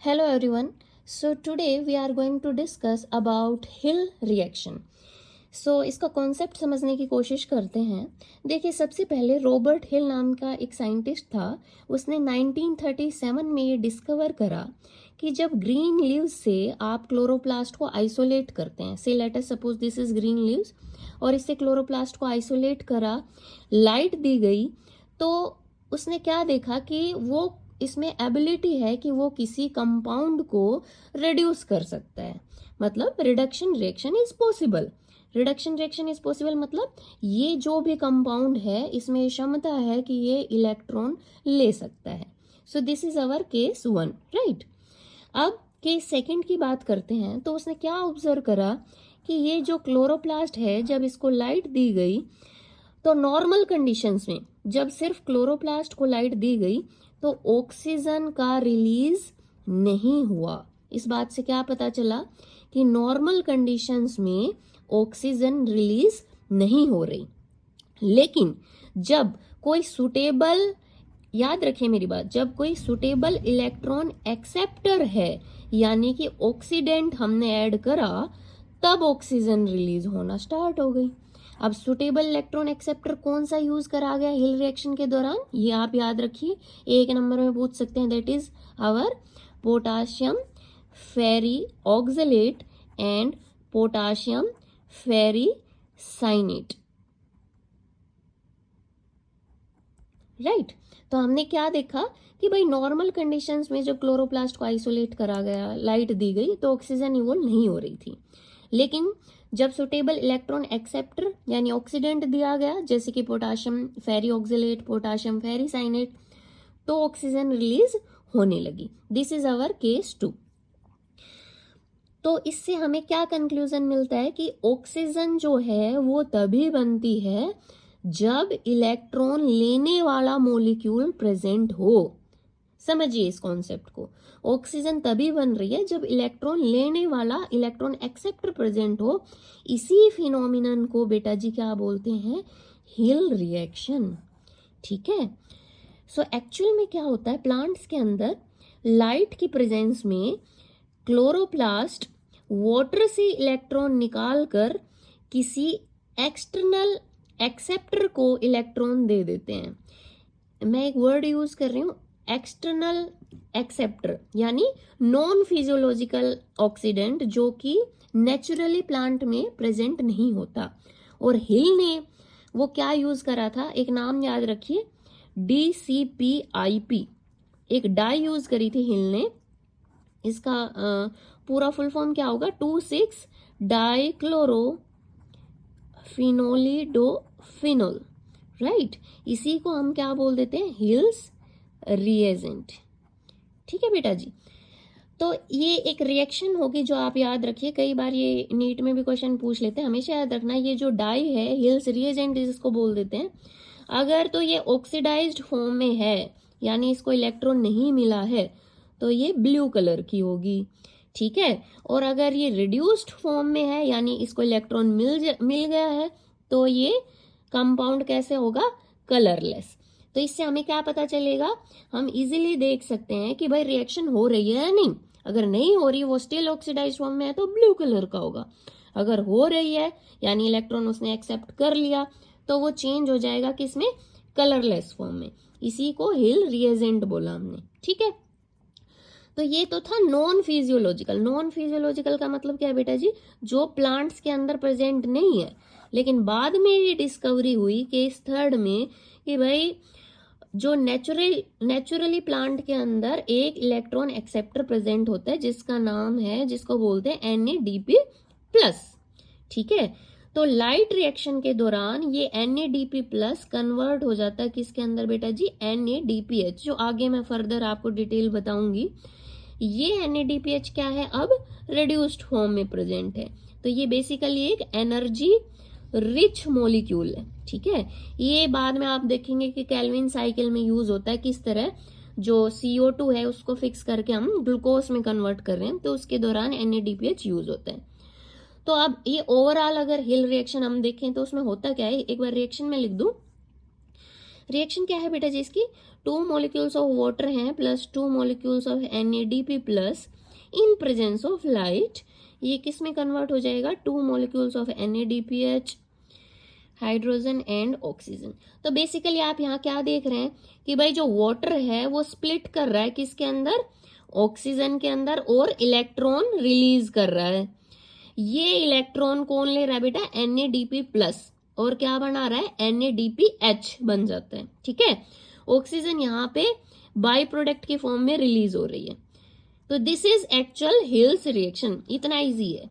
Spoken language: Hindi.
Hello everyone. So today we are going to discuss about Hill reaction. So इसका कॉन्सेप्ट समझने की कोशिश करते हैं. देखिए, सबसे पहले रॉबर्ट हिल नाम का एक साइंटिस्ट था. उसने 1937 में ये डिस्कवर करा कि जब ग्रीन लीव्स से आप क्लोरोप्लास्ट को आइसोलेट करते हैं, से let us suppose this is green leaves, और इससे क्लोरोप्लास्ट को आइसोलेट करा, लाइट दी गई, तो उसने क्या देखा कि वो इसमें एबिलिटी है कि वो किसी कंपाउंड को रिड्यूस कर सकता है. मतलब reduction reaction is possible. Reduction reaction is possible मतलब ये जो भी कंपाउंड है इसमें क्षमता है कि ये इलेक्ट्रॉन ले सकता है. So this is our case 1, right. अब केस सेकंड की बात करते हैं. तो उसने क्या ऑब्जर्व करा कि ये जो क्लोरोप्लास्ट है, जब इसको लाइट दी गई तो नॉर्मल कंडीशंस में जब सिर्फ क्लोरोप्लास्ट को लाइट दी गई तो ऑक्सीजन का रिलीज नहीं हुआ. इस बात से क्या पता चला कि नॉर्मल कंडीशंस में ऑक्सीजन रिलीज नहीं हो रही. लेकिन जब कोई सुटेबल, याद रखिए मेरी बात, जब कोई सुटेबल इलेक्ट्रॉन एक्सेप्टर है, यानी कि ऑक्सीडेंट हमने ऐड करा, तब ऑक्सीजन रिलीज होना स्टार्ट हो गई. अब सुटेबल इलेक्ट्रॉन एक्सेप्टर कौन सा यूज करा गया हिल रिएक्शन के दौरान, ये आप याद रखिए, एक नंबर में पूछ सकते हैं. That is our potassium ferri oxalate and potassium ferri cyanate, right. तो हमने क्या देखा कि भाई नॉर्मल कंडीशंस में जब क्लोरोप्लास्ट को आइसोलेट करा गया, लाइट दी गई, तो ऑक्सीजन इवॉल्व नहीं हो रही थी. लेकिन जब सुटेबल इलेक्ट्रॉन एक्सेप्टर यानी ऑक्सीडेंट दिया गया, जैसे कि potassium ferri oxalate, potassium ferri cyanate, तो ऑक्सीजन रिलीज होने लगी. This is our case 2. तो इससे हमें क्या कंक्लूजन मिलता है कि ऑक्सीजन जो है वो तभी बनती है जब इलेक्ट्रॉन लेने वाला मॉलिक्यूल प्रेजेंट हो. समझिए इस कॉन्सेप्ट को. ऑक्सीजन तभी बन रही है जब इलेक्ट्रॉन लेने वाला इलेक्ट्रॉन एक्सेप्टर प्रेजेंट हो. इसी फिनोमिनन को बेटा जी क्या बोलते हैं, हिल रिएक्शन. ठीक है. सो एक्चुअल में क्या होता है, प्लांट्स के अंदर लाइट की प्रेजेंस में क्लोरोप्लास्ट वाटर से इलेक्ट्रॉन निकाल कर किसी एक्सटर्नल एक्सेप्टर को इलेक्ट्रॉन दे देते हैं. मैं एक वर्ड यूज कर रही हूं, एक्सटर्नल एक्सेप्टर, यानी नॉन फिजियोलॉजिकल ऑक्सीडेंट, जो कि नेचुरली प्लांट में प्रेजेंट नहीं होता. और हिल ने वो क्या यूज करा था, एक नाम याद रखिए, DCPIP, एक डाई यूज करी थी हिल ने. इसका पूरा फुल फॉर्म क्या होगा, 2,6 डाइक्लोरो फिनोलिडोफिनोल, राइट. इसी को हम क्या बोल देते हैं, हिल्स रिएजेंट. ठीक है बेटा जी. तो ये एक रिएक्शन होगी जो आप याद रखिए, कई बार ये नीट में भी क्वेश्चन पूछ लेते हैं. हमेशा याद रखना, ये जो डाई है हिल्स रिएजेंट जिसको बोल देते हैं, अगर तो ये ऑक्सीडाइज्ड फॉर्म में है, यानी इसको इलेक्ट्रॉन नहीं मिला है, तो ये ब्लू कलर की होगी. ठीक है. और अगर ये रिड्यूस्ड फॉर्म में है, यानी इसको इलेक्ट्रॉन मिल गया है, तो ये कंपाउंड कैसे होगा, कलरलेस. तो इससे हमें क्या पता चलेगा, हम इजीली देख सकते हैं कि भाई रिएक्शन हो रही है या नहीं. अगर नहीं हो रही, वो स्टिल ऑक्सीडाइज्ड फॉर्म में है, तो ब्लू कलर का होगा. अगर हो रही है, यानी इलेक्ट्रॉन उसने एक्सेप्ट कर लिया, तो वो चेंज हो जाएगा किसमें, कलरलेस फॉर्म में. इसी को हिल रिएजेंट बोला हमने. ठीक है. तो ये तो था नॉन फिजियोलॉजिकल. नॉन फिजियोलॉजिकल का मतलब क्या है बेटा जी, जो प्लांट्स के अंदर प्रेजेंट नहीं है. लेकिन बाद में ये डिस्कवरी हुई केस 3 में कि भाई जो नेचुरली प्लांट के अंदर एक इलेक्ट्रॉन एक्सेप्टर प्रेजेंट होता है, जिसका नाम है, जिसको बोलते हैं NADP+. ठीक है. तो लाइट रिएक्शन के दौरान ये NADP+ कन्वर्ट हो जाता है किसके अंदर बेटा जी, NADPH, जो आगे मैं फर्दर आपको डिटेल बताऊंगी. ये NADPH क्या है, अब रिड्यूस्ड फॉर्म में प्रेजेंट है. तो ये बेसिकली एक एनर्जी रिच मॉलिक्यूल है. ठीक है. ये बाद में आप देखेंगे कि केल्विन साइकिल में यूज होता है. किस तरह, जो CO2 है उसको फिक्स करके हम ग्लूकोज में कन्वर्ट कर रहे हैं, तो उसके दौरान NADPH यूज होता है. तो अब ये ओवरऑल अगर हिल रिएक्शन हम देखें तो उसमें होता क्या है, एक बार रिएक्शन में लिख दूं. रिएक्शन क्या है बेटा जी इसकी, 2 मॉलिक्यूल्स ऑफ वाटर हैं plus 2 molecules of NADP plus in presence of light, ये किस में कन्वर्ट हो जाएगा, 2 molecules of NADPH, hydrogen and oxygen. तो बेसिकली आप यहाँ क्या देख रहे हैं कि भाई जो वाटर है वो स्प्लिट कर रहा है किसके अंदर, ऑक्सीजन के अंदर, और इलेक्ट्रॉन रिलीज कर रहा है। ये इलेक्ट्रॉन कौन ले रहा है बेटा, NADP प्लस, और क्या बना रहा है, NADPH बन जाता है। ठीक है, ऑक्सीजन यहाँ पे बाई प्रोडक्ट के फॉर्म में रिलीज हो रही है। तो this is actual hills reaction, इतना इजी है।